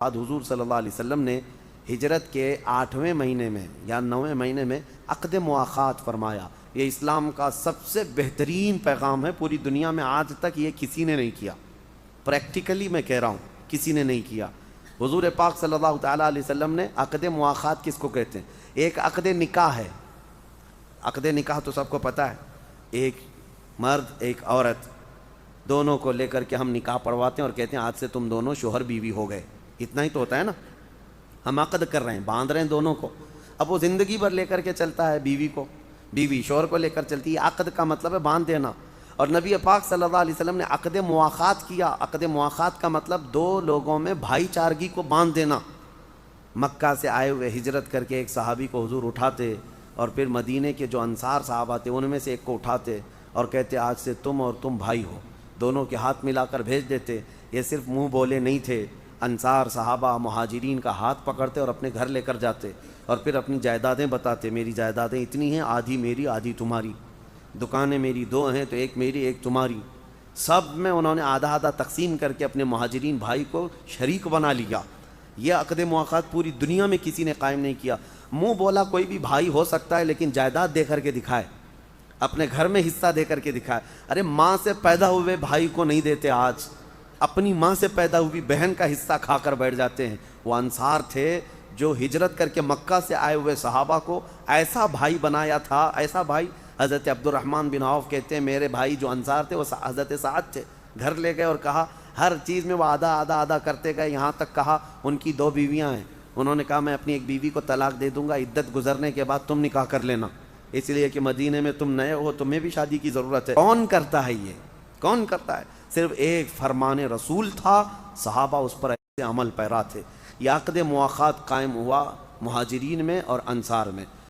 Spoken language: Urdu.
بعد حضور صلی اللہ علیہ وسلم نے ہجرت کے 8ویں مہینے میں یا 9ویں مہینے میں عقد مواخات فرمایا۔ یہ اسلام کا سب سے بہترین پیغام ہے، پوری دنیا میں آج تک یہ کسی نے نہیں کیا، پریکٹیکلی میں کہہ رہا ہوں کسی نے نہیں کیا۔ حضور پاک صلی اللہ تعالیٰ علیہ وسلم نے عقد مواخات کس کو کہتے ہیں؟ ایک عقد نکاح ہے، عقد نکاح تو سب کو پتہ ہے، ایک مرد ایک عورت دونوں کو لے کر کے ہم نکاح پڑھواتے ہیں اور کہتے ہیں آج سے تم دونوں شوہر بیوی ہو گئے، اتنا ہی تو ہوتا ہے نا۔ ہم عقد کر رہے ہیں، باندھ رہے ہیں دونوں کو، اب وہ زندگی بھر لے کر کے چلتا ہے بیوی کو، بیوی شوہر کو لے کر چلتی ہے۔ عقد کا مطلب ہے باندھ دینا، اور نبی پاک صلی اللہ علیہ وسلم نے عقد مواخات کیا۔ عقد مواخات کا مطلب دو لوگوں میں بھائی چارگی کو باندھ دینا۔ مکہ سے آئے ہوئے ہجرت کر کے ایک صحابی کو حضور اٹھاتے، اور پھر مدینے کے جو انصار صحابہ تھے ان میں سے ایک کو اٹھاتے اور کہتے آج سے تم اور تم بھائی ہو، دونوں کے ہاتھ ملا کر بھیج دیتے۔ یہ صرف منہ بولے نہیں تھے، انصار صحابہ مہاجرین کا ہاتھ پکڑتے اور اپنے گھر لے کر جاتے، اور پھر اپنی جائیدادیں بتاتے، میری جائیدادیں اتنی ہیں، آدھی میری آدھی تمہاری، دکانیں میری دو ہیں تو ایک میری ایک تمہاری، سب میں انہوں نے آدھا آدھا تقسیم کر کے اپنے مہاجرین بھائی کو شریک بنا لیا۔ یہ عقد مواخات پوری دنیا میں کسی نے قائم نہیں کیا۔ منہ بولا کوئی بھی بھائی ہو سکتا ہے، لیکن جائیداد دے کر کے دکھائے، اپنے گھر میں حصہ دے کر کے دکھائے۔ ارے ماں سے پیدا ہوئے بھائی کو نہیں دیتے، آج اپنی ماں سے پیدا ہوئی بہن کا حصہ کھا کر بیٹھ جاتے ہیں۔ وہ انصار تھے جو ہجرت کر کے مکہ سے آئے ہوئے صحابہ کو ایسا بھائی بنایا تھا، ایسا بھائی۔ حضرت عبد الرحمن بن عوف کہتے ہیں میرے بھائی جو انصار تھے وہ حضرت سعد تھے، گھر لے گئے اور کہا ہر چیز میں وہ آدھا آدھا آدھا کرتے گئے، یہاں تک کہا ان کی 2 بیویاں ہیں، انہوں نے کہا میں اپنی ایک بیوی کو طلاق دے دوں گا، عدت گزرنے کے بعد تم نکاح کر لینا، اس لیے کہ مدینے میں تم نئے ہو، تمہیں بھی شادی کی ضرورت ہے۔ کون کرتا ہے یہ؟ کون کرتا ہے؟ صرف ایک فرمان رسول تھا، صحابہ اس پر ایسے عمل پیرا تھے۔ یہ عقد مواخات قائم ہوا مہاجرین میں اور انصار میں۔